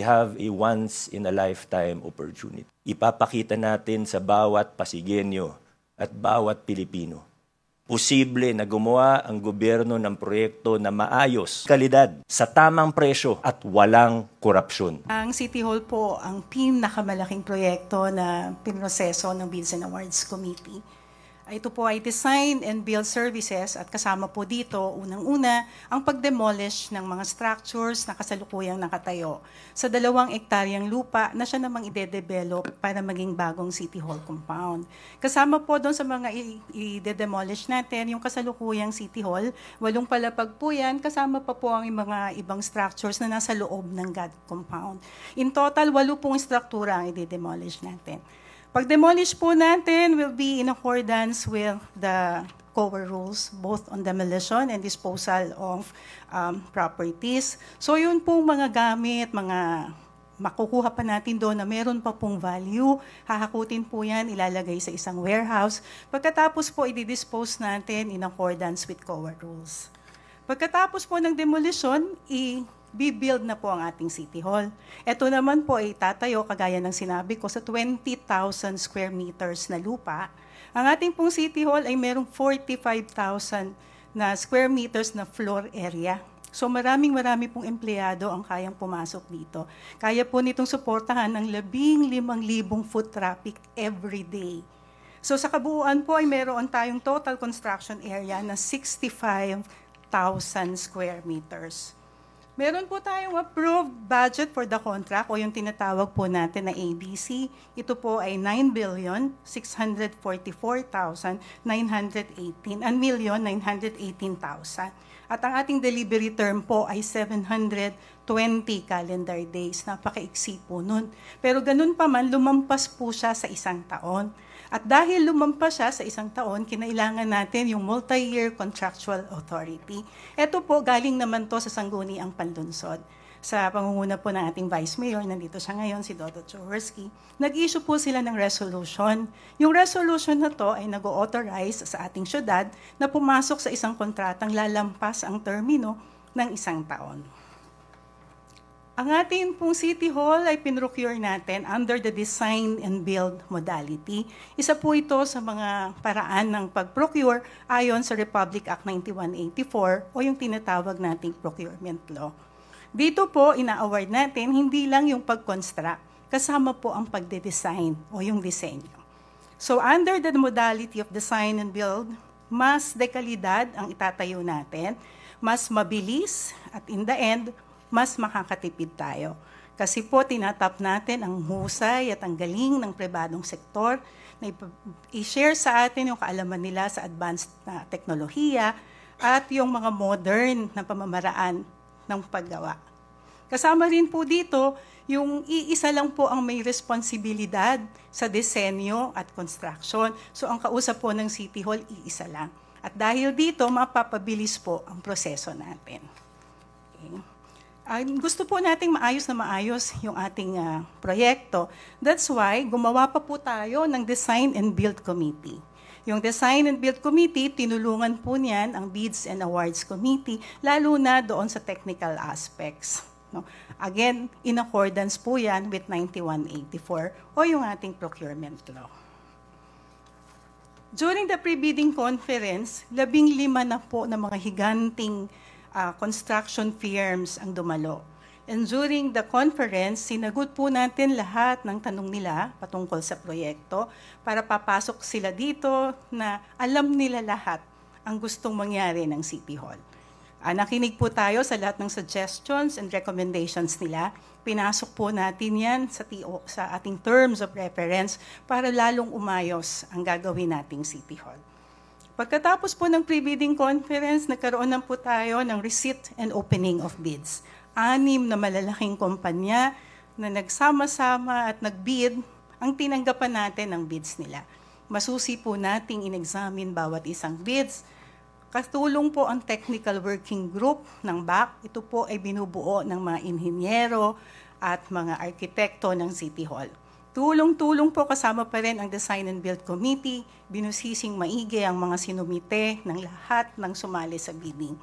We have a once-in-a-lifetime opportunity. Ipapakita natin sa bawat Pasigueño at bawat Pilipino. Posible na gumawa ang gobyerno ng proyekto na maayos, kalidad, sa tamang presyo at walang korupsyon. Ang City Hall po ang pinakamalaking proyekto na pinroseso ng Bids and Awards Committee. Ito po ay design and build services at kasama po dito, unang-una, ang pag-demolish ng mga structures na kasalukuyang nakatayo sa 2 hektaryang lupa na siya namang ide-develop para maging bagong City Hall compound. Kasama po doon sa mga i-demolish natin, yung kasalukuyang City Hall, 8 palapag po yan, kasama pa po ang mga ibang structures na nasa loob ng GAD compound. In total, 8 pong struktura ang i-demolish natin. Pag-demolish po natin will be in accordance with the COA rules, both on demolition and disposal of properties. So yun po mga gamit, mga makukuha pa natin doon na meron pa pong value, hahakutin po yan, ilalagay sa isang warehouse. Pagkatapos po, i-dispose natin in accordance with COA rules. Pagkatapos po ng demolition, i-build na po ang ating City Hall. Ito naman po ay tatayo, kagaya ng sinabi ko, sa 20,000 square meters na lupa. Ang ating pong City Hall ay merong 45,000 na square meters na floor area. So marami pong empleyado ang kayang pumasok dito. Kaya po nitong suportahan ng 15,000 foot traffic every day. So sa kabuuan po ay meron tayong total construction area na 65,000 square meters. Meron po tayong approved budget for the contract o yung tinatawag po natin na ABC. Ito po ay 9,644,918,918,000. At ang ating delivery term po ay 720 calendar days. Napakaiksi po nun. Pero ganun pa man, lumampas po siya sa 1 taon. At dahil lumampas siya sa 1 taon, kinailangan natin yung multi-year contractual authority. Ito po, galing naman to sa Sangguniang Panlunsod. Sa pangunguna po ng ating Vice Mayor, nandito siya ngayon, si Dodo Jaworski, nag-issue po sila ng resolution. Yung resolution na to ay nag-authorize sa ating syudad na pumasok sa isang kontratang lalampas ang termino ng 1 taon. Ang ating pong City Hall ay pinrocure natin under the design and build modality. Isa po ito sa mga paraan ng pag-procure ayon sa Republic Act 9184 o yung tinatawag nating procurement law. Dito po, ina-award natin hindi lang yung pag-construct, kasama po ang pagde-design o yung disenyo. So under the modality of design and build, mas dekalidad ang itatayo natin, mas mabilis at in the end, mas makakatipid tayo. Kasi po, tinatap natin ang husay at ang galing ng pribadong sektor na i-share sa atin yung kaalaman nila sa advanced na teknolohiya at yung mga modern na pamamaraan ng paggawa. Kasama rin po dito, yung iisa lang po ang may responsibilidad sa disenyo at construction. So ang kausap po ng City Hall, iisa lang. At dahil dito, mapapabilis po ang proseso natin. Okay. Gusto po nating maayos yung ating proyekto. That's why gumawa pa po tayo ng Design and Build Committee. Yung Design and Build Committee, tinulungan po niyan ang Bids and Awards Committee, lalo na doon sa technical aspects. No? Again, in accordance po yan with 9184 o yung ating procurement law. During the pre-bidding conference, 15 na po na mga higanting construction firms ang dumalo. And during the conference, sinagot po natin lahat ng tanong nila patungkol sa proyekto para papasok sila dito na alam nila lahat ang gustong mangyari ng City Hall. Nakinig po tayo sa lahat ng suggestions and recommendations nila. Pinasok po natin yan sa ating terms of reference para lalong umayos ang gagawin nating City Hall. Pagkatapos po ng pre-bidding conference, nagkaroon na po tayo ng receipt and opening of bids. 6 na malalaking kumpanya na nagsama-sama at nag-bid, ang tinanggapan natin ang bids nila. Masusi po nating in-examine bawat isang bids. Katulong po ang technical working group ng BAC. Ito po ay binubuo ng mga inhinyero at mga arkitekto ng City Hall. Tulong-tulong po kasama pa rin ang Design and Build Committee, binusising maigi ang mga sinumite ng lahat ng sumali sa bidding.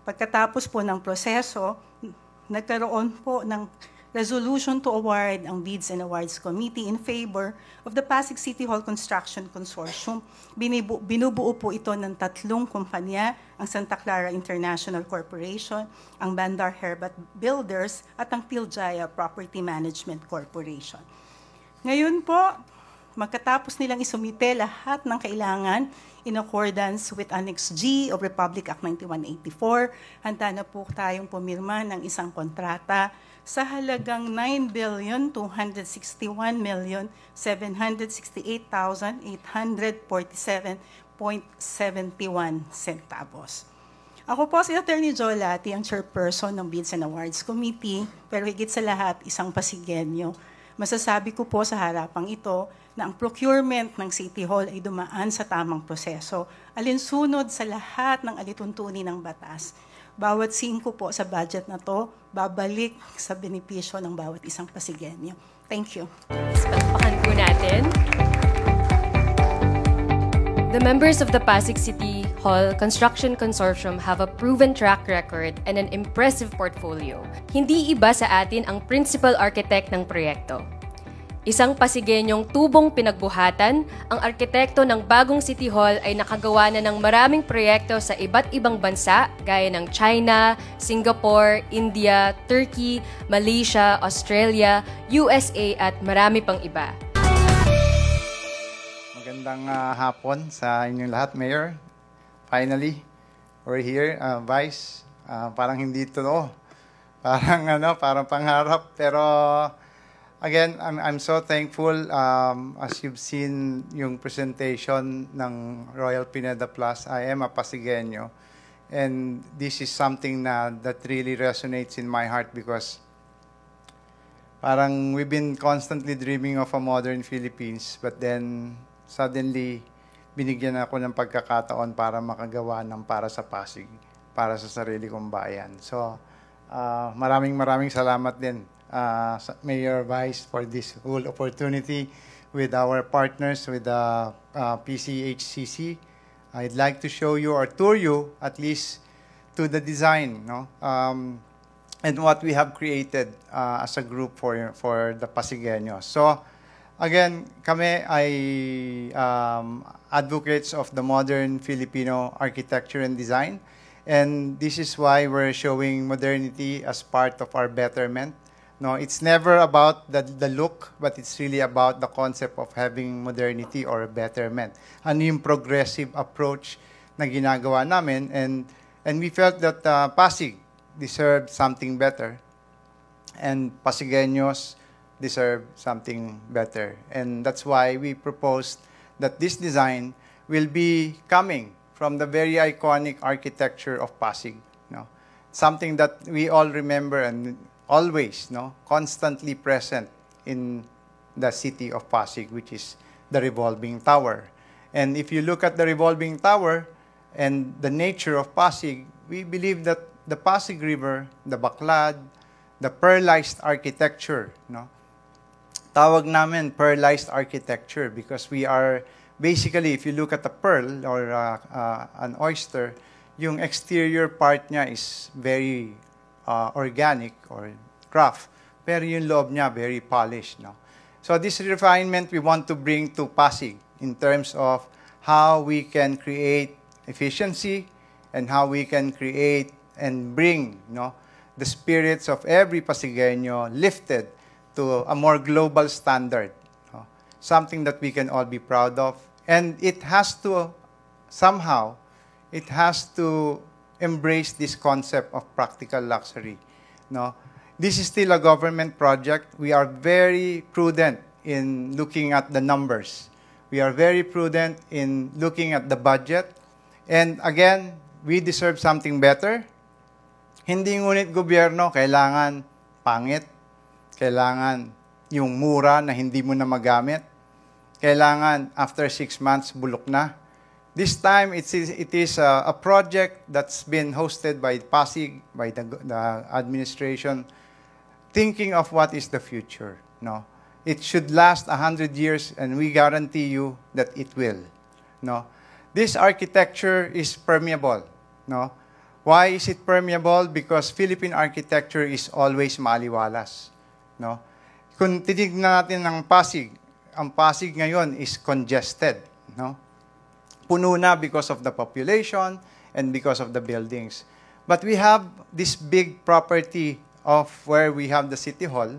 Pagkatapos po ng proseso, nagkaroon po ng resolution to award ang Bids and Awards Committee in favor of the Pasig City Hall Construction Consortium. Binubuo po ito ng 3 kumpanya, ang Santa Clara International Corporation, ang Bandar Herbat Builders, at ang Tiljaya Property Management Corporation. Ngayon po, magkatapos nilang isumite lahat ng kailangan in accordance with Annex G of Republic Act 9184, handa na po tayong pumirma ng isang kontrata sa halagang 9,261,768,847.71 centavos. Ako po si Attorney Jo Lati, ang chairperson ng Bids and Awards Committee, pero higit sa lahat, isang Pasigueño. Masasabi ko po sa harapang ito na ang procurement ng City Hall ay dumaan sa tamang proseso, alinsunod sa lahat ng alituntunin ng batas. Bawat 5 po sa budget na to, babalik sa benepisyo ng bawat isang Pasigueño. Thank you. Palakpakan po natin. The members of the Pasig City Hall Construction Consortium have a proven track record and an impressive portfolio. Hindi iba sa atin ang principal architect ng proyekto. Isang Pasigueñong tubong pinagbuhatan, ang arkitekto ng bagong City Hall ay nakagawa na ng maraming proyekto sa iba't ibang bansa gaya ng China, Singapore, India, Turkey, Malaysia, Australia, USA at marami pang iba. Magandang hapon sa inyong lahat, Mayor. Finally, we're here. Vice, parang hindi ito, no? Parang pangarap, pero again, I'm so thankful. As you've seen yung presentation ng Royal Pineda Plus, I am a Pasigueño. And this is something that really resonates in my heart because parang we've been constantly dreaming of a modern Philippines, but then suddenly binigyan ako ng pagkakataon para makagawa ng para sa Pasig, para sa sarili kong bayan. So, maraming salamat din. Mayor Vice for this whole opportunity with our partners with the PCHCC. I'd like to show you or tour you at least to the design, no? And what we have created as a group for the Pasigueños. So again, kami ay advocates of the modern Filipino architecture and design, and this is why we're showing modernity as part of our betterment. No, it's never about the look, but it's really about the concept of having modernity or betterment. Ano yung progressive approach na ginagawa namin, and we felt that Pasig deserved something better, and Pasigueños deserve something better. And that's why we proposed that this design will be coming from the very iconic architecture of Pasig. No? Something that we all remember and always, no, constantly present in the city of Pasig, which is the revolving tower. And if you look at the revolving tower and the nature of Pasig, we believe that the Pasig River, the Baclad, the pearlized architecture, no, tawag namin pearlized architecture because we are basically, if you look at a pearl or an oyster, yung exterior part niya is very organic or craft, pero yung loob niya very polished. No? So this refinement we want to bring to Pasig in terms of how we can create efficiency and how we can create and bring, no, the spirits of every Pasigueño lifted to a more global standard. No? Something that we can all be proud of. And it has to, somehow, it has to embrace this concept of practical luxury. No? This is still a government project. We are very prudent in looking at the numbers. We are very prudent in looking at the budget. And again, we deserve something better. Hindi ngunit gobyerno, kailangan pangit. Kailangan yung mura na hindi mo na magamit. Kailangan after 6 months, bulok na. This time, it is a project that's been hosted by Pasig, by the administration, thinking of what is the future. No? It should last 100 years, and we guarantee you that it will. No? This architecture is permeable. No? Why is it permeable? Because Philippine architecture is always maaliwalas. no? Kung titignan natin ng Pasig, ang Pasig ngayon is congested, no? Puno na because of the population and because of the buildings. But we have this big property of where we have the City Hall,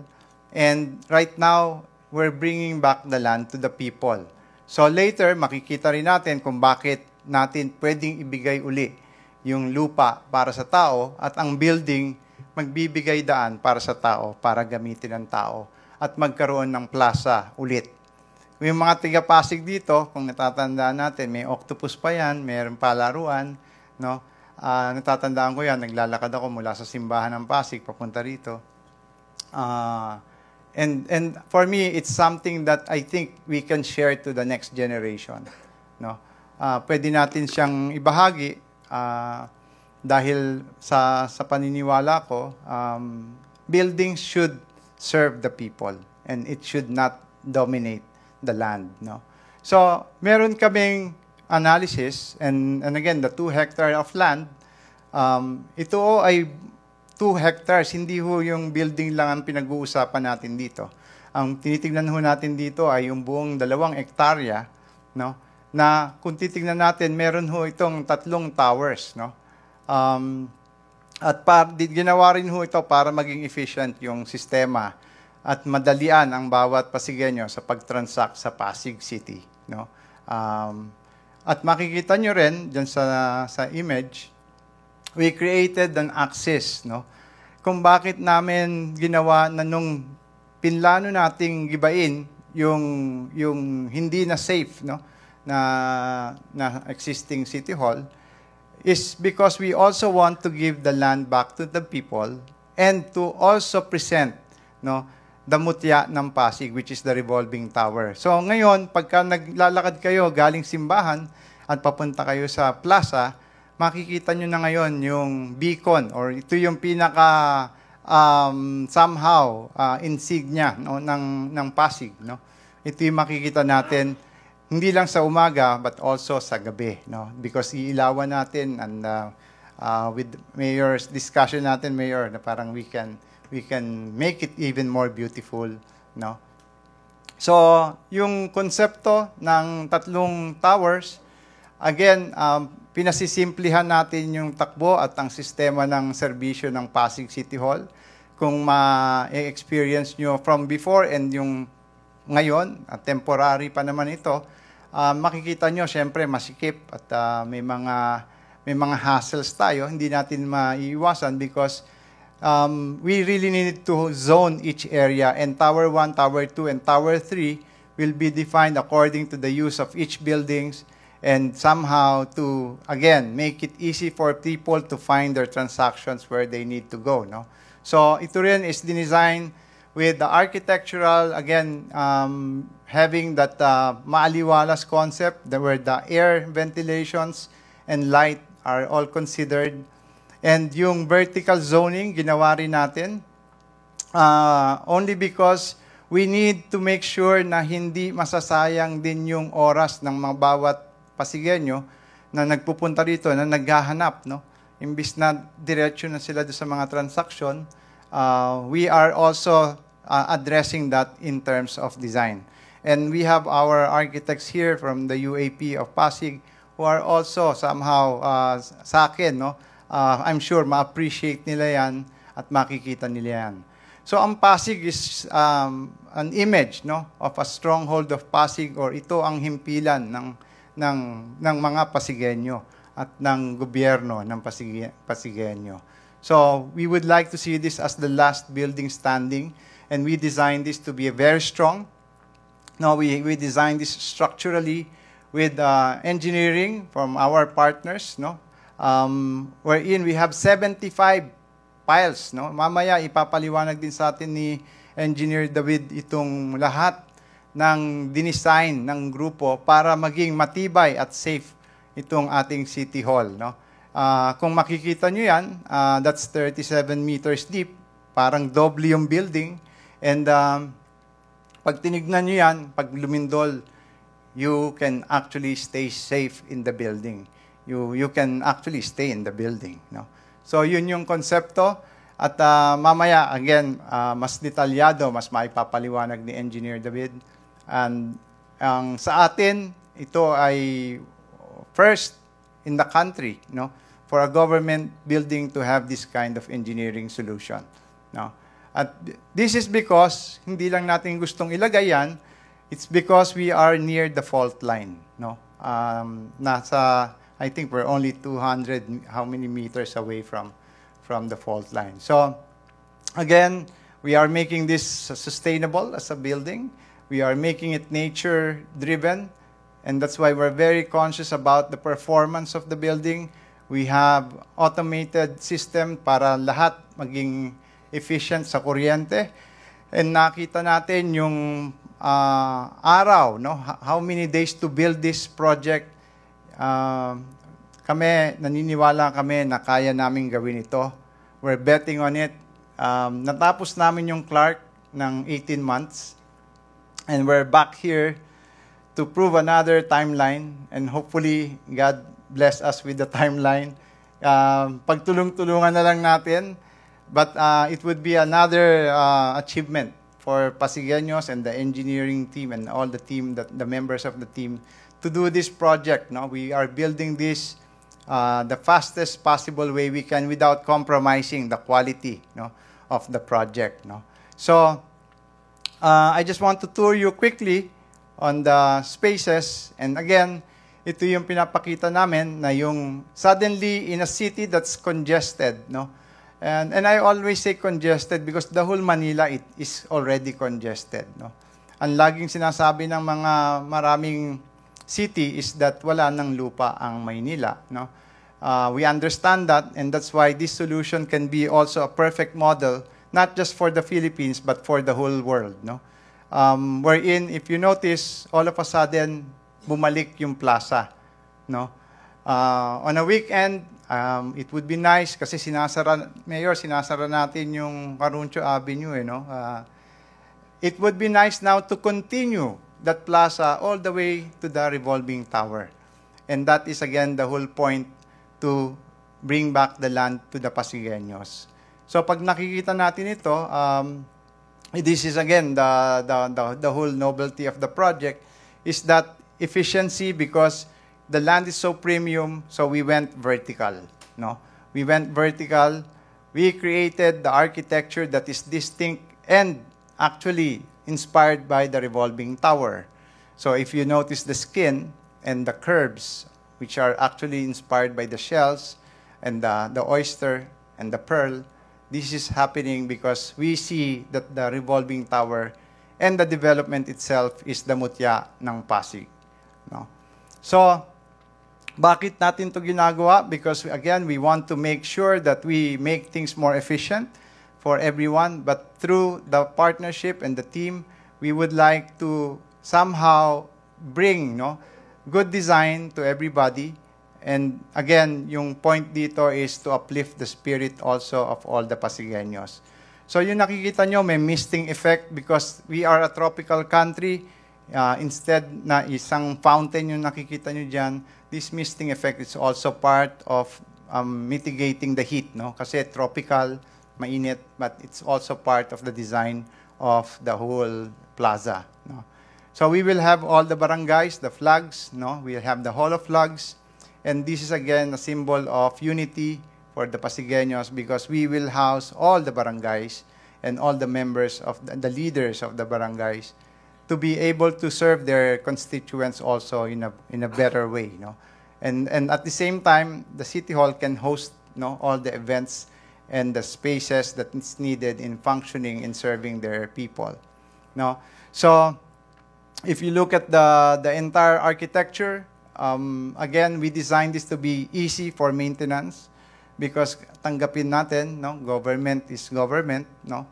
and right now, we're bringing back the land to the people. So later, makikita rin natin kung bakit natin pwedeng ibigay uli yung lupa para sa tao at ang building magbibigay daan para sa tao, para gamitin ng tao at magkaroon ng plaza ulit. Yung mga taga-Pasig dito, kung natatandaan natin, may octopus pa yan, mayroong palaruan, no? Natatandaan ko yan, naglalakad ako mula sa simbahan ng Pasig papunta rito. And for me, it's something that I think we can share to the next generation, no? Pwede natin siyang ibahagi dahil sa paniniwala ko, buildings should serve the people and it should not dominate the land, no? So, meron kaming analysis and again, the 2 hectare of land, ito ay 2 hectares, hindi ho yung building lang ang pinag-uusapan natin dito. Ang tinitingnan ho natin dito ay yung buong 2 hektarya, no? Na kung titingnan natin, meron ho itong 3 towers, no? At ginawa rin ho ito para maging efficient yung sistema at madalian ang bawat Pasigenyo sa pag-transact sa Pasig City, no? At makikita nyo rin dyan sa image, we created an axis, no? Kung bakit namin ginawa na nung pinlano nating gibain yung hindi na safe, no? na existing City Hall, is because we also want to give the land back to the people and to also present, no, the mutya ng Pasig, which is the revolving tower. So ngayon, pagka naglalakad kayo galing simbahan at papunta kayo sa plaza, makikita nyo na ngayon yung beacon or ito yung pinaka somehow insignia, no, ng Pasig, no? Ito yung makikita natin hindi lang sa umaga but also sa gabi, no? Because iilawan natin and with mayor's discussion natin, mayor, na parang we can make it even more beautiful, no? So, yung konsepto ng 3 towers, again, pinasisimplihan natin yung takbo at ang sistema ng serbisyo ng Pasig City Hall. Kung ma-experience nyo from before and yung ngayon, temporary pa naman ito, makikita nyo, syempre, masikip at may mga hassles tayo. Hindi natin maiiwasan because we really need to zone each area, and Tower 1, Tower 2, and Tower 3 will be defined according to the use of each buildings and somehow to, again, make it easy for people to find their transactions where they need to go, no? So, ito rin is designed with the architectural, again, having that maaliwalas concept, where the air ventilations and light are all considered. And yung vertical zoning, ginawa rin natin, only because we need to make sure na hindi masasayang din yung oras ng mga bawat Pasigenyo na nagpupunta rito, na naghahanap, no? Imbis na diretso na sila doon sa mga transaction, we are also addressing that in terms of design. And we have our architects here from the UAP of Pasig who are also somehow sa akin, no? I'm sure ma-appreciate nila yan at makikita nila yan. So ang Pasig is an image, no, of a stronghold of Pasig, or ito ang himpilan ng mga Pasigenyo at ng gobyerno ng Pasigenyo. So we would like to see this as the last building standing, and we designed this to be very strong. No, we designed this structurally with engineering from our partners, no, wherein we have 75 piles, no. Mamaya ipapaliwanag din sa atin ni Engineer David itong lahat ng dinesign ng grupo para maging matibay at safe itong ating City Hall, no. Kung makikita nyo yan, that's 37 meters deep, parang doble yung building, and pag tinignan nyo yan, pag lumindol, you can actually stay safe in the building. You can actually stay in the building, no. So yun yung konsepto. At mamaya, again, mas detalyado, mas maipapaliwanag ni Engineer David. And sa atin, ito ay first in the country, no, for a government building to have this kind of engineering solution. No? At this is because, hindi lang natin gustong ilagay yan, it's because we are near the fault line. No? I think we're only 200, how many meters away from the fault line. So, again, we are making this sustainable as a building. We are making it nature-driven, and that's why we're very conscious about the performance of the building. We have automated system para lahat maging efficient sa kuryente. And nakita natin yung araw, no? How many days to build this project. Naniniwala kami na kaya namin gawin ito. We're betting on it. Natapos namin yung Clark ng 18 months. And we're back here to prove another timeline. And hopefully, God bless us with the timeline. Pagtulong-tulungan na lang natin. But it would be another achievement for Pasigueños and the engineering team and all the team, the members of the team, to do this project. No? We are building this the fastest possible way we can without compromising the quality, no, of the project. No? So, I just want to tour you quickly on the spaces. And again, ito yung pinapakita namin na yung suddenly in a city that's congested. No? And I always say congested because the whole Manila is already congested. No? Ang laging sinasabi ng mga maraming city is that wala ng lupa ang Maynila. No? We understand that, and that's why this solution can be also a perfect model, not just for the Philippines, but for the whole world. No? Wherein, if you notice, all of a sudden, bumalik yung plaza. No? On a weekend, it would be nice kasi Mayor, sinasara natin yung Caruncho Avenue. No? It would be nice now to continue that plaza all the way to the revolving tower. And that is, again, the whole point to bring back the land to the Pasigueños. So pag nakikita natin ito, this is again the whole novelty of the project is that efficiency because the land is so premium, so we went vertical. No? We went vertical. We created the architecture that is distinct and actually inspired by the revolving tower. So if you notice the skin and the curves, which are actually inspired by the shells and the oyster and the pearl, this is happening because we see that the revolving tower and the development itself is the mutya ng Pasig. No? So, bakit natin ito ginagawa? Because again, we want to make sure that we make things more efficient for everyone, but through the partnership and the team, we would like to somehow bring good design to everybody. And again, yung point dito is to uplift the spirit also of all the Pasigueños. So yung nakikita nyo, may misting effect because we are a tropical country. Instead na isang fountain yung nakikita nyo dyan, this misting effect is also part of mitigating the heat. No? Kasi tropical, mainit, but it's also part of the design of the whole plaza. No? So we will have all the barangays, the flags, no? We'll have the Hall of Flags, and this is again a symbol of unity for the Pasigueños because we will house all the barangays and all the members of the leaders of the barangays to be able to serve their constituents also in a better way, no? And at the same time, the City Hall can host all the events and the spaces that is needed in functioning and serving their people. No? So, if you look at the entire architecture, again, we designed this to be easy for maintenance because tanggapin natin, government is government. No?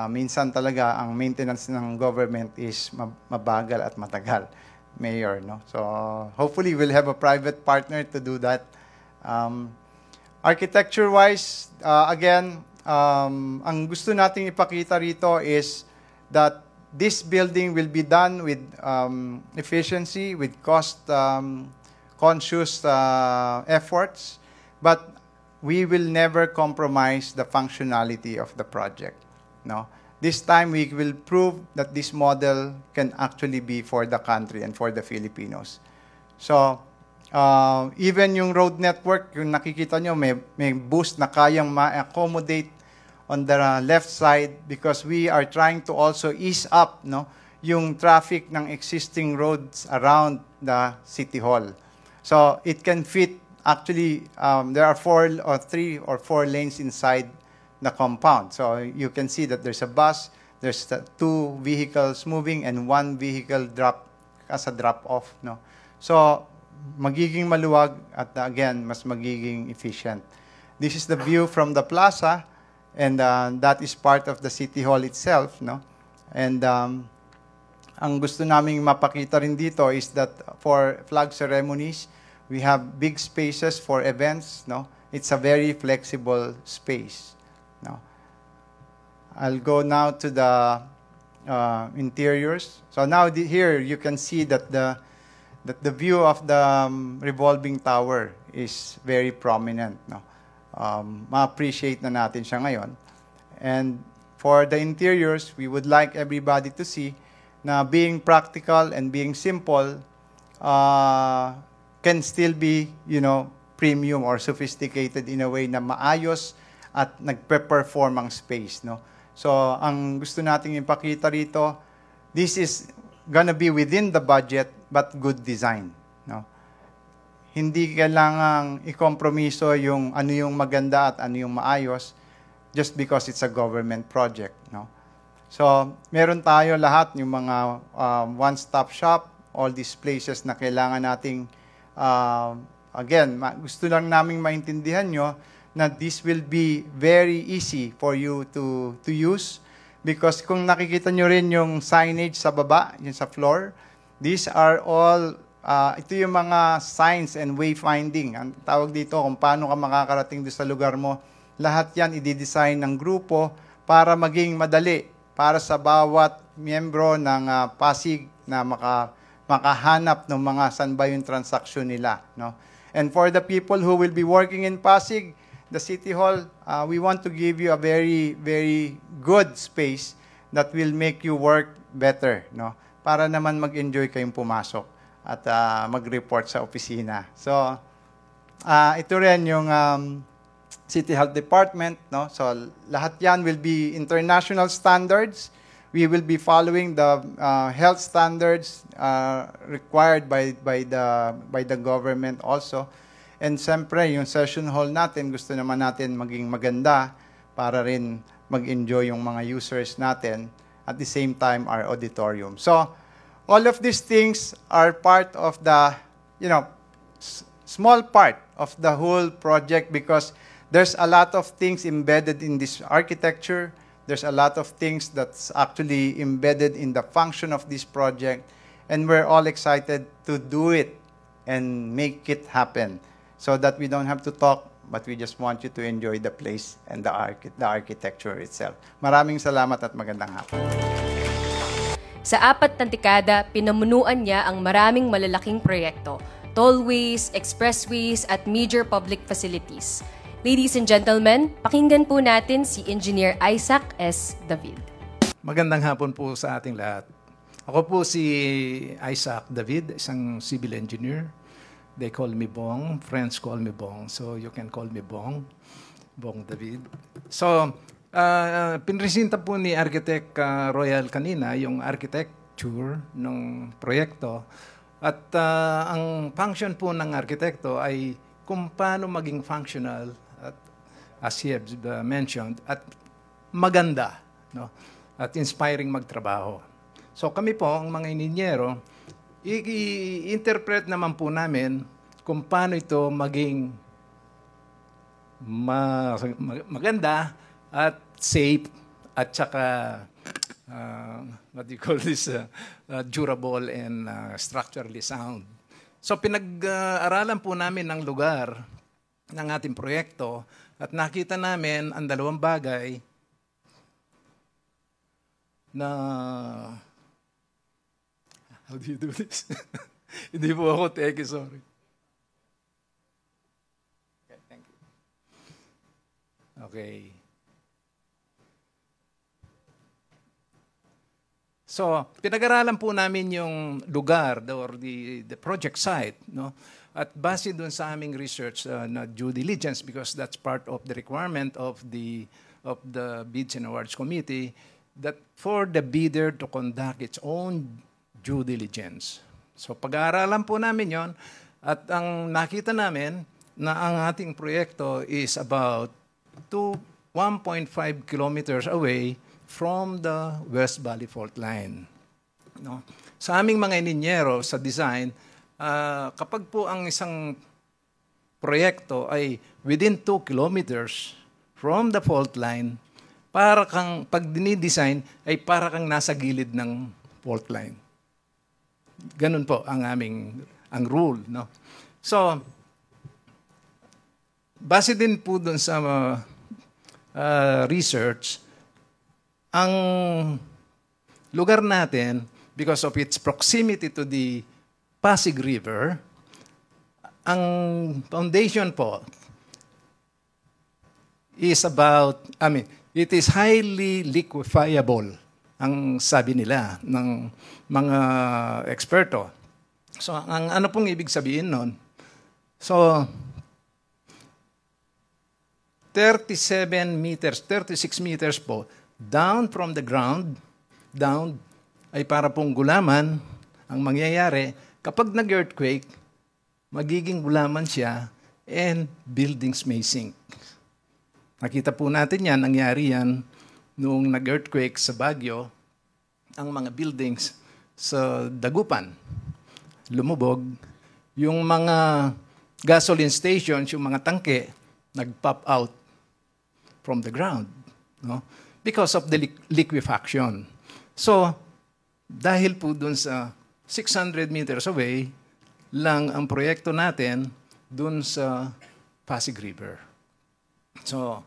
Minsan talaga, ang maintenance ng government is mabagal at matagal, Mayor. No? So, hopefully, we'll have a private partner to do that. Architecture-wise, again, ang gusto nating ipakita rito is that this building will be done with efficiency, with cost-conscious efforts. But we will never compromise the functionality of the project. No? This time, we will prove that this model can actually be for the country and for the Filipinos. So, even yung road network, yung nakikita nyo, may boost na kayang ma-accommodate on the left side because we are trying to also ease up yung traffic ng existing roads around the City Hall. So, it can fit, actually, there are 3 or 4 lanes inside the compound. So, you can see that there's a bus, there's 2 vehicles moving, and 1 vehicle as a drop-off. No? So, magiging maluwag at again, mas magiging efficient. This is the view from the plaza, and that is part of the City Hall itself. No? And ang gusto naming mapakita rin dito is that for flag ceremonies, we have big spaces for events. No? It's a very flexible space. No? I'll go now to the interiors. So now here you can see that the view of the revolving tower is very prominent. No? Ma-appreciate na natin siya ngayon. And for the interiors, we would like everybody to see na being practical and being simple can still be, premium or sophisticated in a way na maayos at nagpe-perform ang space. No? So, ang gusto nating ipakita rito, this is gonna be within the budget but good design. No? Hindi kailangang ikompromiso yung ano yung maganda at ano yung maayos just because it's a government project. No? So, meron tayo lahat yung mga one-stop shop, all these places na kailangan nating, again, gusto lang naming maintindihan nyo na this will be very easy for you to use because kung nakikita nyo rin yung signage sa baba, yung sa floor, these are all, ito yung mga signs and wayfinding. Ang tawag dito kung paano ka makakarating doon sa lugar mo, lahat yan i-design ng grupo para maging madali para sa bawat miyembro ng Pasig na makahanap ng mga saan ba yung transaksyon nila. No? And for the people who will be working in Pasig, the City Hall, we want to give you a very, very good space that will make you work better. No? Para naman mag-enjoy kayong pumasok at mag-report sa opisina. So, ito rin yung City Health Department. No? So, lahat yan will be international standards. We will be following the health standards required by the government also. And siyempre, yung session hall natin, gusto naman natin maging maganda para rin mag-enjoy yung mga users natin. At the same time, our auditorium. So, all of these things are part of the, small part of the whole project because there's a lot of things embedded in this architecture. There's a lot of things that's actually embedded in the function of this project. And we're all excited to do it and make it happen so that we don't have to talk, but we just want you to enjoy the place and the architecture itself. Maraming salamat at magandang hapon. Sa 4 na dekada, pinamunuan niya ang maraming malalaking proyekto, tollways, expressways, at major public facilities. Ladies and gentlemen, pakinggan po natin si Engineer Isaac S. David. Magandang hapon po sa ating lahat. Ako po si Isaac David, isang civil engineer. They call me Bong, friends call me Bong, so you can call me Bong David. So, pinresenta po ni Architect Royal kanina yung architecture ng proyekto at ang function po ng arkitekto ay kung paano maging functional at as he has mentioned at maganda, no? At inspiring magtrabaho. So kami po, ang mga ininyero, i-interpret naman po namin kung paano ito maging maganda at safe at saka what do you call this, durable and structurally sound. So pinag-aralan po namin ng lugar ng ating proyekto at nakita namin ang dalawang bagay na how do you do this? Hindi po ako teki, sorry. Okay, thank you. Okay. So, pinag-aralan po namin yung lugar or the project site, no? At base dun sa aming research na due diligence, because that's part of the requirement of the Bids and Awards Committee, that for the bidder to conduct its own due diligence. So, pag-aaralan po namin yon, at ang nakita namin na ang ating proyekto is about 1.5 kilometers away from the West Valley Fault Line. No? Sa aming mga ininyero sa design, kapag po ang isang proyekto ay within 2 kilometers from the fault line, para kang, pag dinidesign, ay para kang nasa gilid ng fault line. Ganun po ang rule. No? So, base din po dun sa research, ang lugar natin, because of its proximity to the Pasig River, ang foundation po is it is highly liquefiable, ang sabi nila ng mga eksperto. So, ang ano pong ibig sabihin nun? So, 36 meters po, down from the ground, down, ay para pong gulaman. Ang mangyayari, kapag nag-earthquake, magiging gulaman siya and buildings may sink. Nakita po natin yan, nangyari yan noong nag-earthquake sa Baguio, ang mga buildings sa Dagupan, lumubog. Yung mga gasoline stations, yung mga tangke, nag-pop out from the ground. No? Because of the liquefaction. So, dahil po dun sa 600 meters away lang ang proyekto natin dun sa Pasig River. So,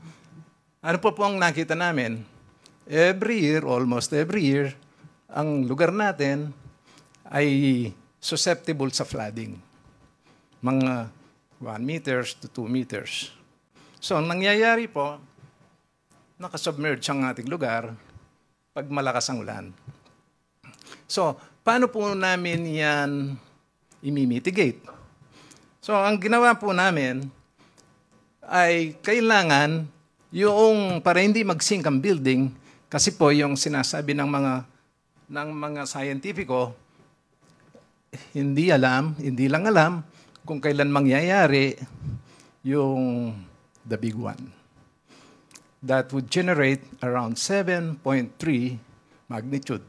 ano po ang nakita namin? Almost every year, ang lugar natin ay susceptible sa flooding. Mga 1 meters to 2 meters. So, ang nangyayari po, nakasubmerge ang ating lugar pag malakas ang ulan. So, paano po namin yan i-mitigate? So, ang ginawa po namin ay kailangan yung para hindi mag-sink ang building, kasi po yung sinasabi ng mga scientifico, hindi lang alam kung kailan mangyayari yung the big one. That would generate around 7.3 magnitude.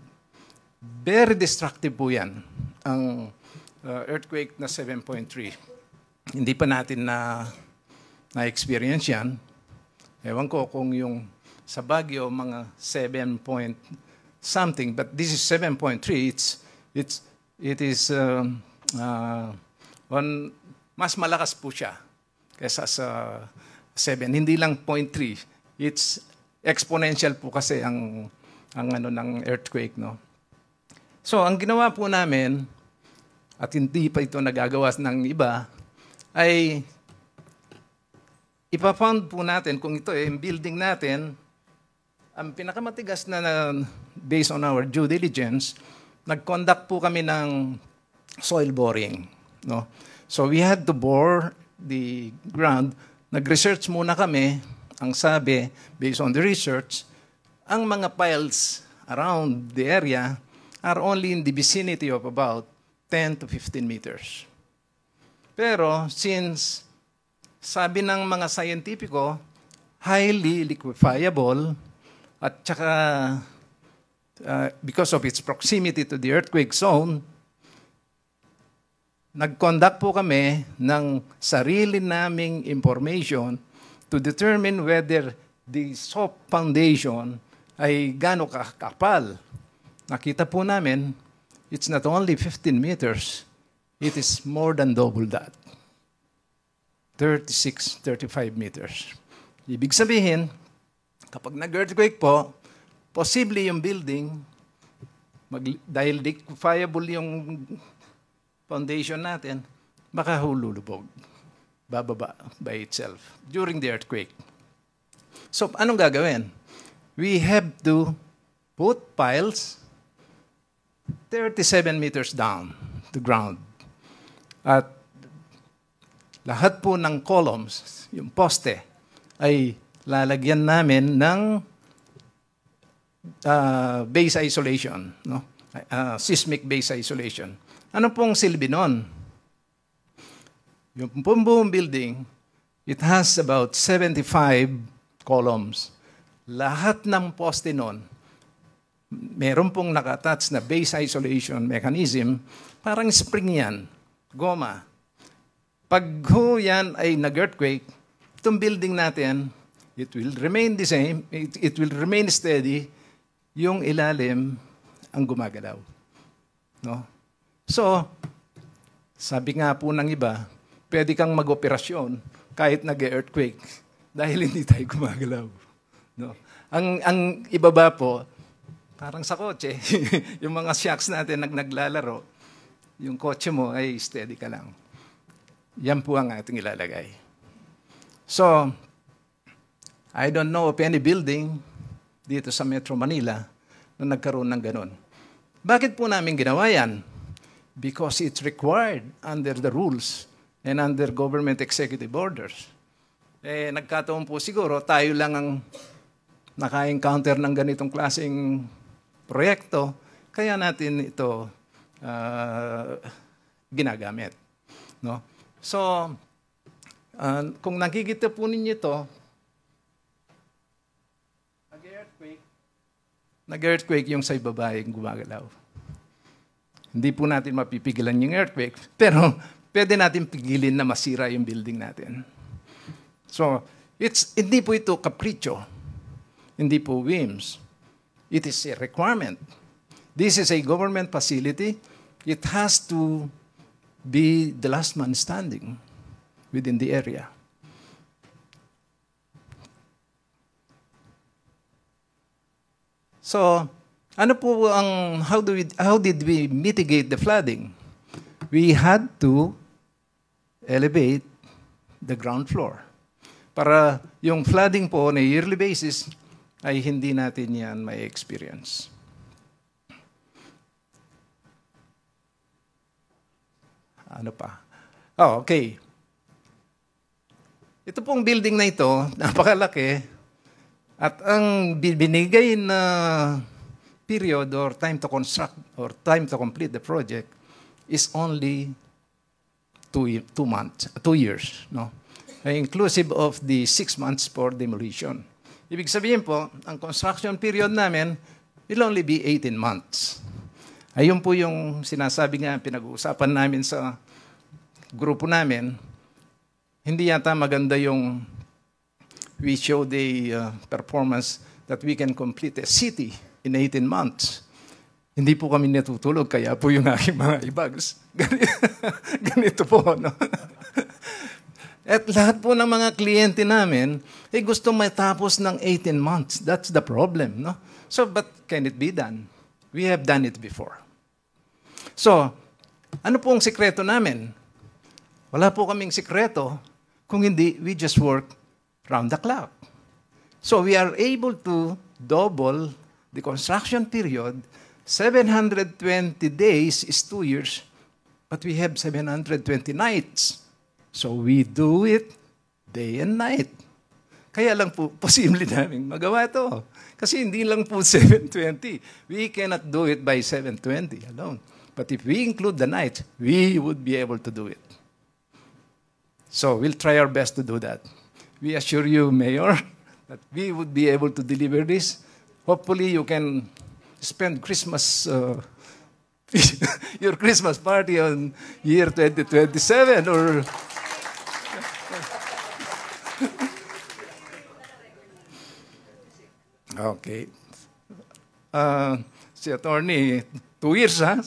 Very destructive po yan, ang earthquake na 7.3. Hindi pa natin na-experience yan. Ewan ko kung yung sa Baguio, mga 7 point something, but this is 7.3. It is mas malakas po siya kaysa sa 7. Hindi lang 0.3. It's exponential po kasi ang ng earthquake, no. So, ang ginawa po namin, at hindi pa ito nagagawa ng iba, ay ipa-found po natin kung ito yung building natin, ang pinakamatigas na based on our due diligence, nag-conduct po kami ng soil boring, no. So, we had to bore the ground. Nag-research muna kami. Ang sabi, based on the research, ang mga piles around the area are only in the vicinity of about 10 to 15 meters. Pero since sabi ng mga scientifico, highly liquefiable, at saka because of its proximity to the earthquake zone, nag-conduct po kami ng sarili naming information to determine whether the soft foundation ay gaano kakapal. Nakita po namin, it's not only 15 meters, it is more than double that. 36, 35 meters. Ibig sabihin, kapag nag-earthquake po, posible yung building, dahil liquefiable yung foundation natin, makahululubog. Bababa by itself during the earthquake. So, anong gagawin? We have to put piles 37 meters down to ground. At lahat po ng columns, yung poste, ay lalagyan namin ng base isolation, no? Seismic base isolation. Ano pong silbi nun? Yung buong building, it has about 75 columns. Lahat ng poste nun, meron pong nakatouch na base isolation mechanism, parang spring yan, goma. Pag yan ay nag-earthquake, itong building natin, it will remain the same, it will remain steady, yung ilalim ang gumagalaw. No? So, sabi nga po ng iba, pwede kang mag-operasyon kahit nag-earthquake dahil hindi tayo gumagalaw. No? Ang ibaba po, parang sa kotse, yung mga shocks natin naglalaro, yung kotse mo ay steady ka lang. Yan po ang ating ilalagay. So, I don't know of any building dito sa Metro Manila na nagkaroon ng ganun. Bakit po namin ginawa yan? Because it's required under the rules and under government executive orders. Nagkataon po siguro, tayo lang ang naka-encounter ng ganitong klaseng proyekto, kaya natin ito ginagamit. No? So, kung nakikita po ninyo ito, nag-earthquake yung sa ibaba yung gumagalaw. Hindi po natin mapipigilan yung earthquake, pero pwede natin pigilin na masira yung building natin. So, hindi po ito capriccio. Hindi po whims. It is a requirement. This is a government facility. It has to be the last man standing within the area. So, ano po how did we mitigate the flooding? We had to elevate the ground floor. Para yung flooding po on a yearly basis ay hindi natin yan may experience. Ano pa? Oh, okay. Ito pong building na ito, napakalaki. At ang binigay na period or time to construct or time to complete the project is only 2 years. No? Inclusive of the 6 months for demolition. Ibig sabihin po, ang construction period namin will only be 18 months. Ayun po yung sinasabi nga, pinag-uusapan namin sa grupo namin. Hindi yata maganda yung we show the performance that we can complete a city in 18 months. Hindi po kami natutulog, kaya po yung aking mga ibags. Ganito po, no? At lahat po ng mga kliyente namin, gusto matapos ng 18 months. That's the problem, no? So, but can it be done? We have done it before. So, ano po ang sikreto namin? Wala po kaming sikreto. Kung hindi, we just work round the clock. So, we are able to double the construction period. 720 days is 2 years, but we have 720 nights. So we do it day and night. Kaya lang po, posible namin magawa ito. Kasi hindi lang po 720. We cannot do it by 720 alone. But if we include the night, we would be able to do it. So we'll try our best to do that. We assure you, Mayor, that we would be able to deliver this. Hopefully you can spend Christmas, your Christmas party on year 2027 or... Okay. Si attorney, 2 years, ha?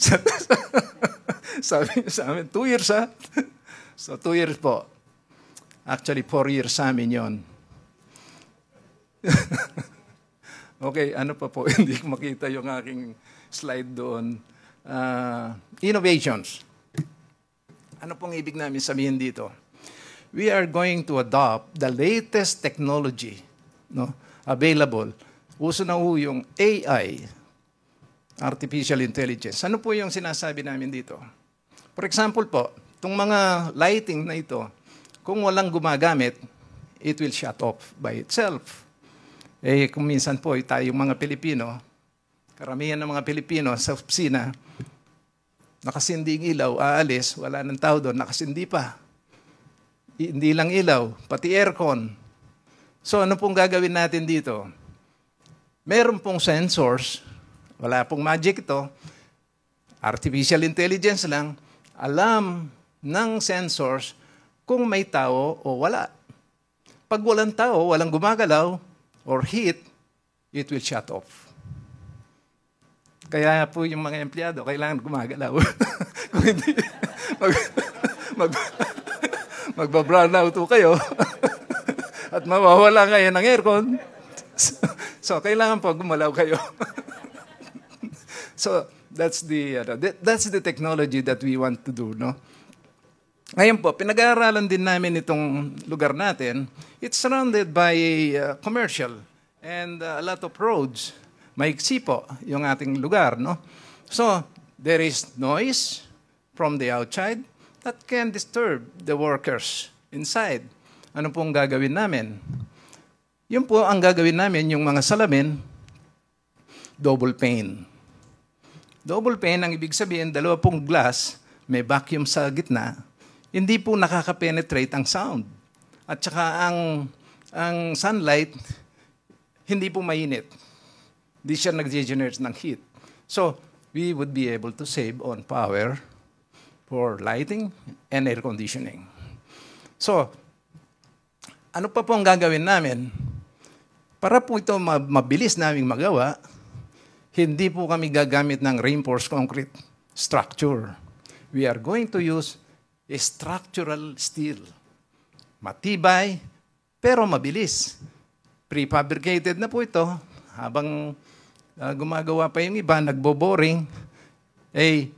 Sabi sa amin, 2 years, ha? So, 2 years po. Actually, 4 years sa amin yun. Okay, ano pa po? Hindi ko makita yung aking slide doon. Innovations. Ano pong ibig namin sabihin dito? We are going to adopt the latest technology no, available. Uso na ho yung AI, Artificial Intelligence. Ano po yung sinasabi namin dito? For example po, itong mga lighting na ito, kung walang gumagamit, it will shut off by itself. Eh, kung minsan po, tayong mga Pilipino, karamihan ng mga Pilipino sa opisina, nakasinding ilaw, aalis, wala ng tao doon, nakasindi pa. Hindi lang ilaw, pati aircon. So ano pong gagawin natin dito? Meron pong sensors, wala pong magic ito, artificial intelligence lang, alam ng sensors kung may tao o wala. Pag walang tao, walang gumagalaw or heat, it will shut off. Kaya po yung mga empleyado, kailangan gumagalaw. Kung hindi, magba-brown out po kayo at mawawala kayo ng aircon. So, kailangan po gumalaw kayo. So, that's the technology that we want to do, no? Ngayon po, pinag-aaralan din namin itong lugar natin. It's surrounded by commercial and a lot of roads. Maiksi po yung ating lugar, no? So, there is noise from the outside that can disturb the workers inside. Ano pong gagawin namin? Yun po ang gagawin namin, yung mga salamin, double pane. Double pane, ang ibig sabihin, dalawa pong glass, may vacuum sa gitna, hindi po nakaka-penetrate ang sound. At saka ang sunlight, hindi po mainit. Hindi siya nag-generate ng heat. So, we would be able to save on power for lighting and air conditioning. So, ano pa po ang gagawin namin? Para po ito mabilis naming magawa, hindi po kami gagamit ng reinforced concrete structure. We are going to use a structural steel. Matibay, pero mabilis. Prefabricated na po ito. Habang gumagawa pa yung iba, nagbo-boring,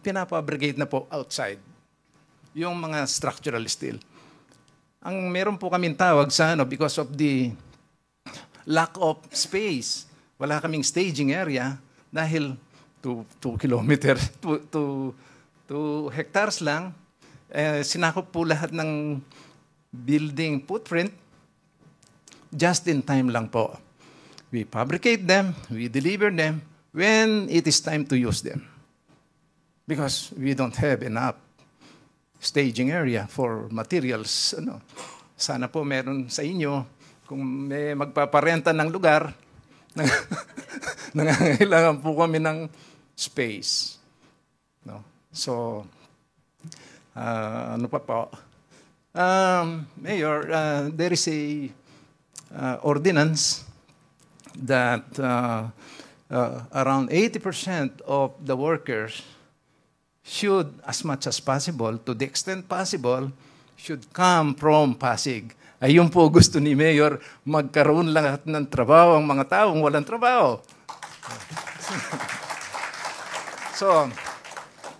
pinafabricate na po outside. Yung mga structural steel. Ang meron po kaming tawag sa because of the lack of space. Wala kaming staging area dahil 2 kilometers, 2 hectares lang. Sinakop po lahat ng building footprint. Just in time lang po. We fabricate them, we deliver them when it is time to use them. Because we don't have enough staging area for materials. Sana po meron sa inyo, kung may magpaparenta ng lugar, nangangailangan po kami ng space. No? So, ano pa po? Mayor, there is a ordinance that around 80% of the workers should, as much as possible, to the extent possible, should come from Pasig. Ayun po gusto ni Mayor, magkaroon lahat ng trabaho ang mga taong walang trabaho. So,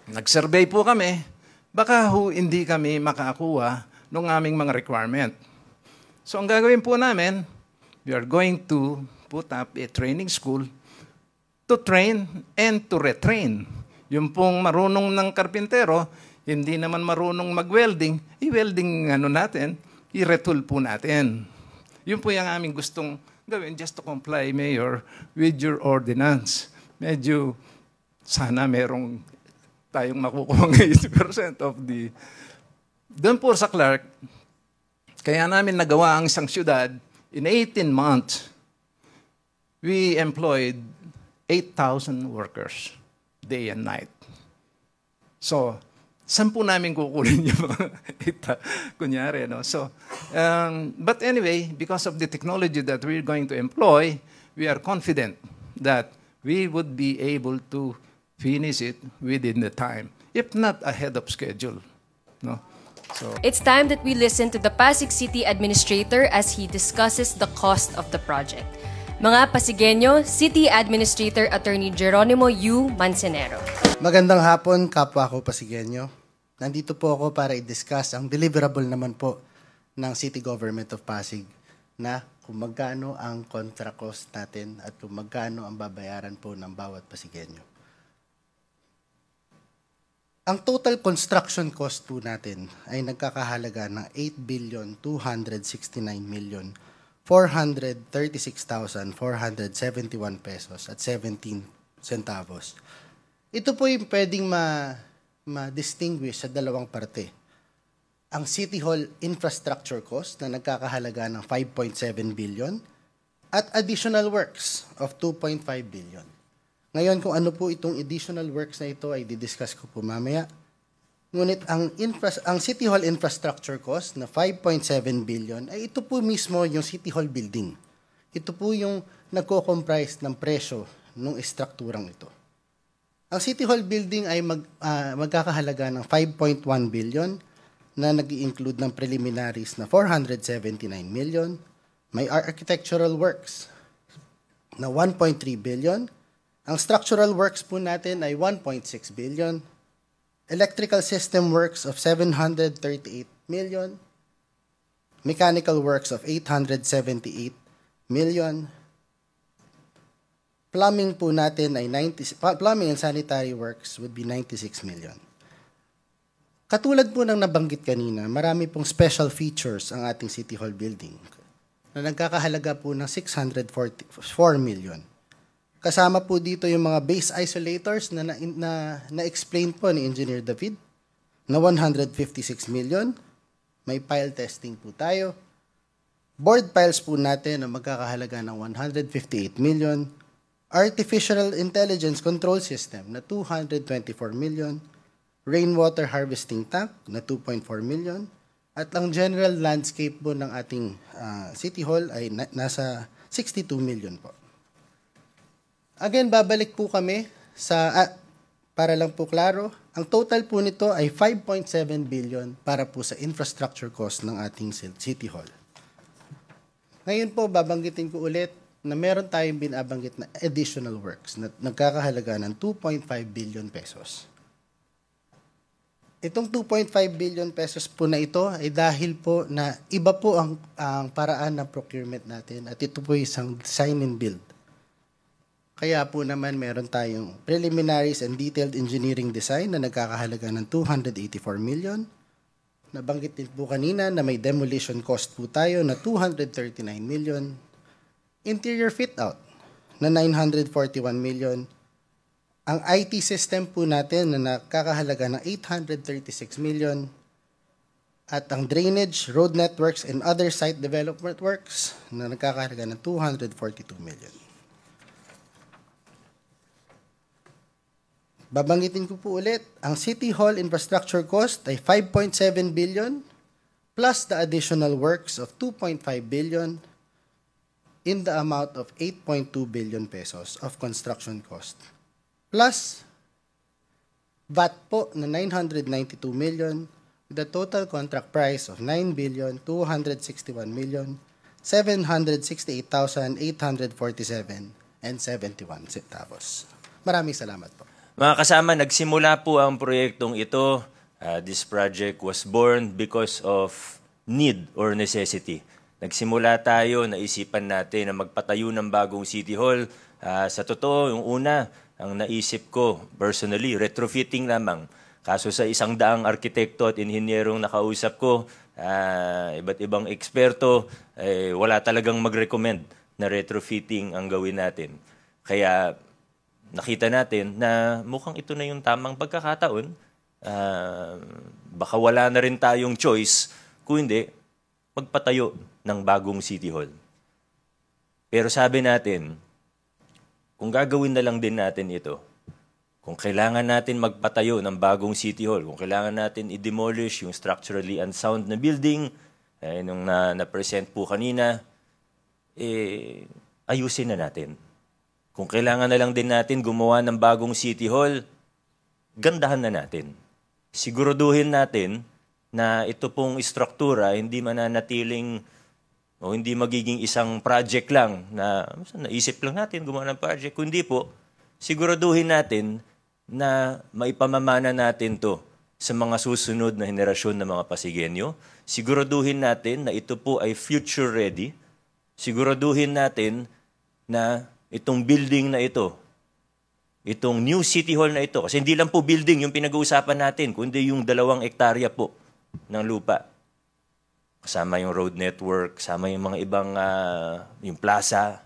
nag-survey po kami, baka hindi kami makakuha ng aming mga requirement. So, ang gagawin po namin, we are going to put up a training school to train and to retrain. Yung pong marunong ng karpintero, hindi naman marunong mag-welding, i-welding natin, i-retool po natin. Yun po yung aming gustong gawin just to comply, Mayor, with your ordinance. Medyo sana merong tayong makukuha ng 80% of the... Doon po sa Clark, kaya namin nagawa ang isang syudad, in 18 months, we employed 8,000 workers, day and night. So, saan po namin kukunin yung mga kunyari, no? So, but anyway, because of the technology that we're going to employ, we are confident that we would be able to finish it within the time, if not ahead of schedule, no? So, it's time that we listen to the Pasig City Administrator as he discusses the cost of the project. Mga Pasigueño, City Administrator Attorney Geronimo U. Mancenero. Magandang hapon, kapwa ko Pasigueño. Nandito po ako para i-discuss ang deliverable naman po ng City Government of Pasig na kung magkano ang contract cost natin at kung magkano ang babayaran po ng bawat Pasigueño. Ang total construction cost po natin ay nagkakahalaga ng 8,269,436,471 pesos at 17 centavos. Ito po yung pwedeng ma-distinguish sa dalawang parte. Ang City Hall infrastructure cost na nagkakahalaga ng 5.7 billion at additional works of 2.5 billion. Ngayon, kung ano po itong additional works na ito ay didiscuss ko po mamaya. Ngunit ang City Hall infrastructure cost na 5.7 billion ay ito po mismo yung City Hall building. Ito po yung nagko-comprise ng presyo ng estrukturang ito. Ang City Hall building ay magkakahalaga ng 5.1 billion na nag-i-include ng preliminaries na 479 million. May architectural works na 1.3 billion. Ang structural works po natin ay 1.6 billion. Electrical system works of 738 million. Mechanical works of 878 million. Plumbing po natin ay plumbing and sanitary works would be 96 million. Katulad po ng nabanggit kanina, marami pong special features ang ating City Hall building na nagkakahalaga po ng 644 million. Kasama po dito yung mga base isolators na explain po ni Engineer David na 156 million. May pile testing po tayo. Board piles po natin na magkakahalaga ng 158 million. Artificial Intelligence Control System na 224 million. Rainwater Harvesting Tank na 2.4 million. At ang general landscape po ng ating City Hall ay nasa 62 million po. Again, babalik po kami para lang po klaro, ang total po nito ay 5.7 billion para po sa infrastructure cost ng ating City Hall. Ngayon po, babanggitin ko ulit na meron tayong binabanggit na additional works na nagkakahalaga ng 2.5 billion pesos. Itong 2.5 billion pesos po na ito ay dahil po na iba po ang paraan ng procurement natin at ito po isang design and build. Kaya po naman meron tayong preliminaries and detailed engineering design na nagkakahalaga ng 284 million. Nabanggit din po kanina na may demolition cost po tayo na 239 million. Interior fit-out na 941 million. Ang IT system po natin na nakakahalaga ng 836 million. At ang drainage, road networks, and other site development works na nagkakahalaga ng 242 million. Babanggitin ko po ulit, ang City Hall infrastructure cost ay 5.7 billion plus the additional works of 2.5 billion in the amount of 8.2 billion pesos of construction cost. Plus VAT po na 992 million with a total contract price of 9,261,768,847 centavos. Maraming salamat po. Mga kasama, nagsimula po ang proyektong ito. This project was born because of need or necessity. Nagsimula tayo, naisipan natin na magpatayo ng bagong City Hall. Sa totoo, yung una, ang naisip ko, personally, retrofitting lamang. Kaso sa 100 arkitekto at inhinyerong nakausap ko, iba't ibang eksperto, wala talagang mag-recommend na retrofitting ang gawin natin. Kaya nakita natin na mukhang ito na yung tamang pagkakataon. Baka wala na rin tayong choice, kung hindi, magpatayo ng bagong City Hall. Pero sabi natin, kung gagawin na lang din natin ito, kung kailangan natin magpatayo ng bagong City Hall, kung kailangan natin i-demolish yung structurally unsound na building, nung na-present po kanina, ayusin na natin. Kung kailangan na lang din natin gumawa ng bagong City Hall, gandahan na natin. Siguraduhin natin na ito pong istruktura hindi mananatiling o hindi magiging isang project lang na naisip lang natin gumawa ng project. Kundi po, siguraduhin natin na maipamamana natin to sa mga susunod na henerasyon ng mga Pasigueño. Siguraduhin natin na ito po ay future ready. siguraduhin natin na itong building na ito, itong new City Hall na ito, kasi hindi lang po building yung pinag-uusapan natin, kundi yung 2 hektarya po ng lupa. Kasama yung road network, kasama yung mga ibang, yung plaza.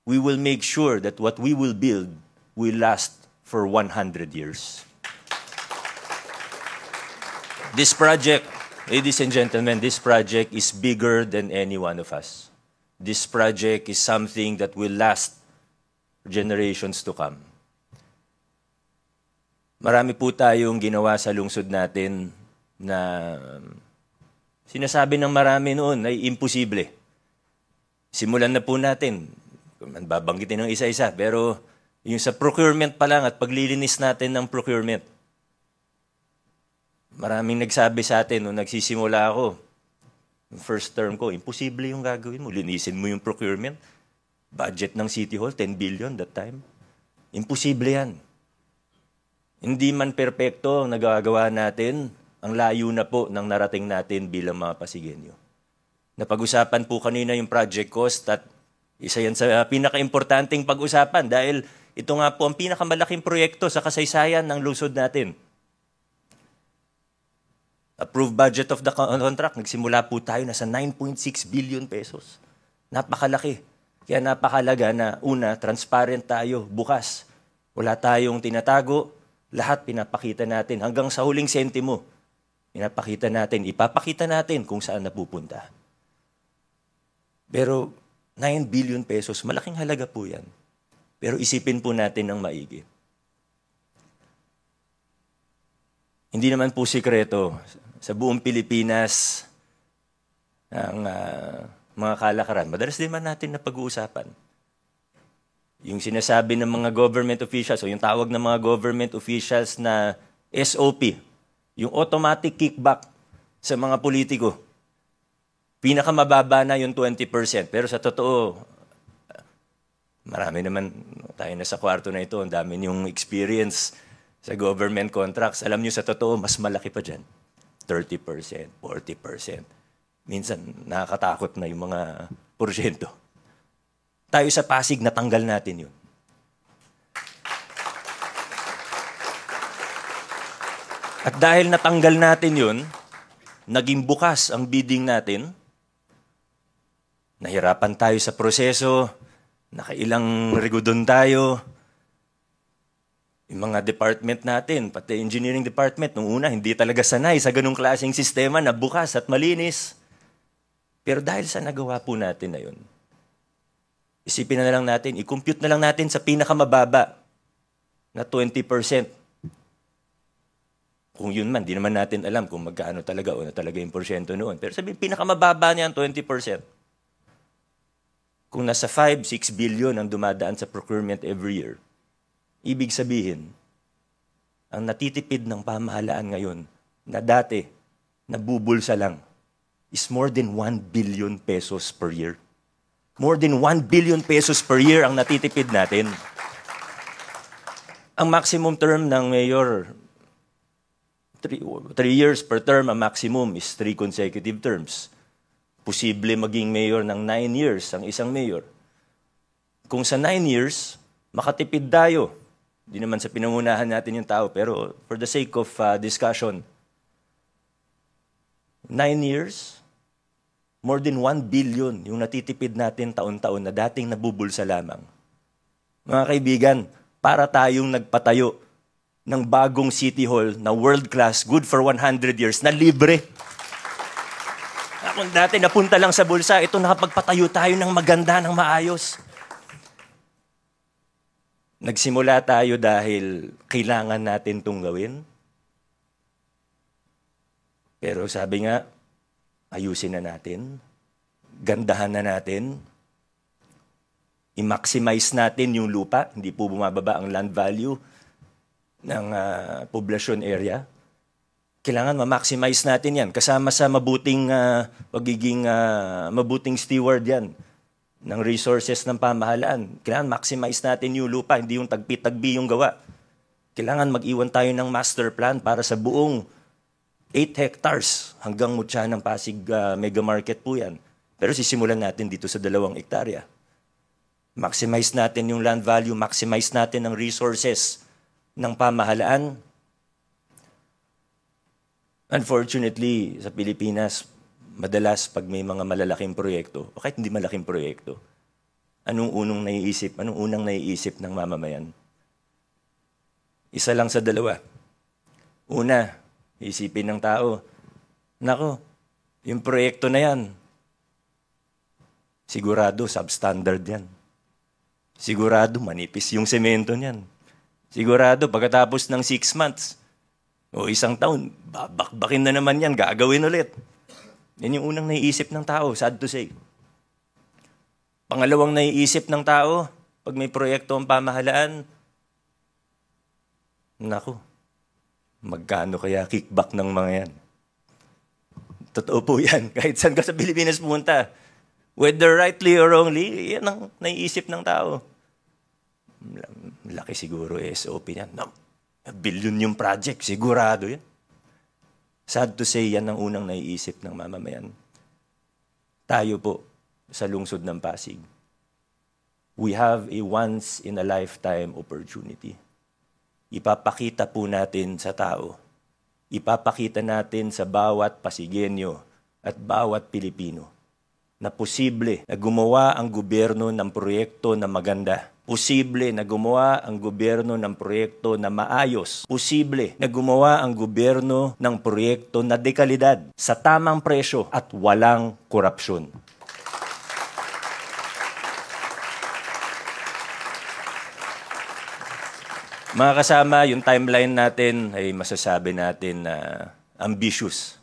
We will make sure that what we will build will last for 100 years. This project, ladies and gentlemen, this project is bigger than any one of us. This project is something that will last for generations to come. Marami po tayong ginawa sa lungsod natin na sinasabi ng marami noon ay imposible. Simulan na po natin. Babanggitin ng isa-isa, pero yung sa procurement pa lang at paglilinis natin ng procurement. Maraming nagsabi sa atin nung nagsisimula ako, first term ko, imposible yung gagawin mo. Linisin mo yung procurement. Budget ng City Hall, 10 billion that time. Imposible yan. Hindi man perpekto ang nagagawa natin, ang layo na po ng narating natin bilang mga Pasigueño. Napag-usapan po kanina yung project cost at isa yan sa pinaka-importanting pag-usapan dahil ito nga po ang pinakamalaking proyekto sa kasaysayan ng lungsod natin. Approved budget of the contract, nagsimula po tayo na sa 9.6 billion pesos. Napakalaki. Kaya napakalaga na una, transparent tayo, bukas. Wala tayong tinatago, lahat pinapakita natin hanggang sa huling sentimo. Pinapakita natin, ipapakita natin kung saan napupunta. Pero 9 billion pesos, malaking halaga po yan. Pero isipin po natin ng maigi. Hindi naman po sikreto sa buong Pilipinas ang mga kalakaran. Madalas din man natin na pag-uusapan. Yung sinasabi ng mga government officials o yung tawag ng mga government officials na SOP, yung automatic kickback sa mga politiko. Pinakamababa na yung 20%. Pero sa totoo, marami naman tayo na sa kwarto na ito. Ang dami yung experience sa government contracts. Alam nyo sa totoo, mas malaki pa dyan. 30%, 40%. Minsan, nakakatakot na yung mga porsyento. Tayo sa Pasig, natanggal natin yun. At dahil natanggal natin yun, naging bukas ang bidding natin, nahirapan tayo sa proseso, nakailang rigudon tayo, yung mga department natin, pati engineering department, nung una, hindi talaga sanay sa ganung klaseng sistema na bukas at malinis. Pero dahil sa nagawa po natin na yun, isipin na lang natin, i-compute na lang natin sa pinakamababa na 20%. Kung yun man, di naman natin alam kung magkano talaga o na talaga yung porsyento noon. Pero sabihin, pinakamababa niyan, 20%. Kung nasa 5-6 billion ang dumadaan sa procurement every year, ibig sabihin, ang natitipid ng pamahalaan ngayon na dati nabubulsa lang is more than 1 billion pesos per year. More than 1 billion pesos per year ang natitipid natin. Ang maximum term ng mayor, 3 years per term, ang maximum is 3 consecutive terms. Posible maging mayor ng 9 years ang isang mayor. Kung sa 9 years, makatipid tayo. Hindi naman sa pinangunahan natin yung tao, pero for the sake of discussion, 9 years, more than 1 billion yung natitipid natin taon-taon na dating nabubulsa lamang. Mga kaibigan, para tayong nagpatayo ng bagong City Hall na world-class, good for 100 years, na libre. Kung dati napunta lang sa bulsa, ito nakapagpatayo tayo ng maganda, ng maayos. Nagsimula tayo dahil kailangan natin itong gawin. Pero sabi nga, ayusin na natin, gandahan na natin, i-maximize natin yung lupa, hindi po bumababa ang land value ng poblasyon area. Kailangan ma-maximize natin yan. Kasama sa mabuting mabuting steward yan ng resources ng pamahalaan. Kailangan maximize natin yung lupa, hindi yung tagpi-tagbi yung gawa. Kailangan mag-iwan tayo ng master plan para sa buong 8 hectares hanggang Mutya ng Pasig Mega Market po yan. Pero sisimulan natin dito sa 2 hektarya. Maximize natin yung land value, maximize natin ang resources ng pamahalaan. Unfortunately, sa Pilipinas, madalas pag may mga malalaking proyekto, o kahit hindi malaking proyekto, anong unang naiisip ng mamamayan? Isa lang sa 2. Una, isipin ng tao, nako, yung proyekto na yan, sigurado substandard yan. Sigurado manipis yung semento niyan. Sigurado pagkatapos ng 6 months o 1 taon, babakbakin na naman yan, gagawin ulit. Yan yung unang naiisip ng tao, sad to say. Pangalawang naiisip ng tao, pag may proyekto ang pamahalaan, naku, magkano kaya kickback ng mga yan? Totoo po yan. Kahit saan ka sa Pilipinas pumunta, whether rightly or wrongly, yan ang naiisip ng tao. Laki siguro SOP niyan. No, billion yung project, sigurado yan. Sad to say, yan ang unang naiisip ng mamamayan. Tayo po, sa lungsod ng Pasig, we have a once-in-a-lifetime opportunity. Ipapakita po natin sa tao, ipapakita natin sa bawat Pasigenyo at bawat Pilipino na posible na gumawa ang gobyerno ng proyekto na maganda. Posible na gumawa ang gobyerno ng proyekto na maayos. Posible na gumawa ang gobyerno ng proyekto na dekalidad sa tamang presyo at walang korupsyon. Mga kasama, yung timeline natin ay masasabi natin na ambitious.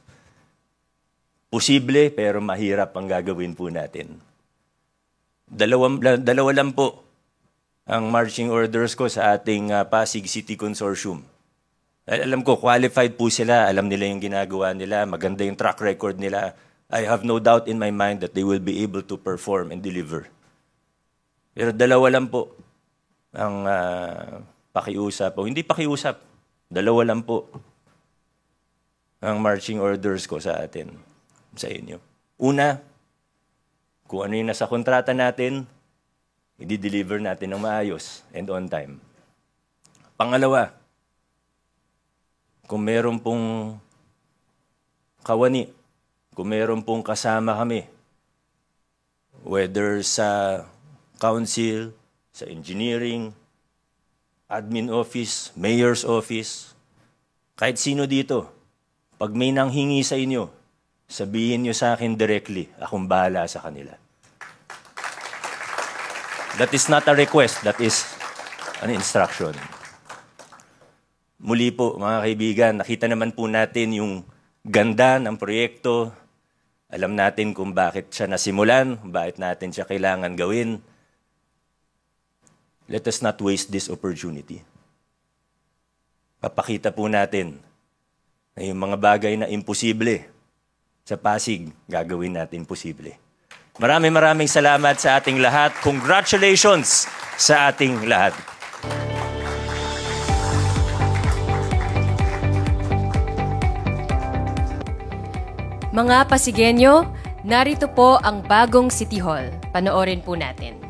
Posible pero mahirap ang gagawin po natin. Dalawa lang po ang marching orders ko sa ating Pasig City Consortium. Alam ko, qualified po sila. Alam nila yung ginagawa nila. Maganda yung track record nila. I have no doubt in my mind that they will be able to perform and deliver. Pero 2 lang po ang pakiusap. O hindi pakiusap. 2 lang po ang marching orders ko sa atin, sa inyo. Una, kung ano yung nasa kontrata natin, i-deliver natin ng maayos and on time. Pangalawa, kung meron pong kawani, kung meron pong kasama kami, whether sa council, sa engineering, admin office, mayor's office, kahit sino dito, pag may nanghingi sa inyo, sabihin nyo sa akin directly, akong bahala sa kanila. That is not a request, that is an instruction. Muli po, mga kaibigan, nakita naman po natin yung ganda ng proyekto. Alam natin kung bakit siya nasimulan, bakit natin siya kailangan gawin. Let us not waste this opportunity. Papakita po natin na yung mga bagay na imposible sa Pasig, gagawin natin posible. Maraming salamat sa ating lahat. Congratulations sa ating lahat. Mga Pasigenyo, narito po ang bagong City Hall. Panoorin po natin.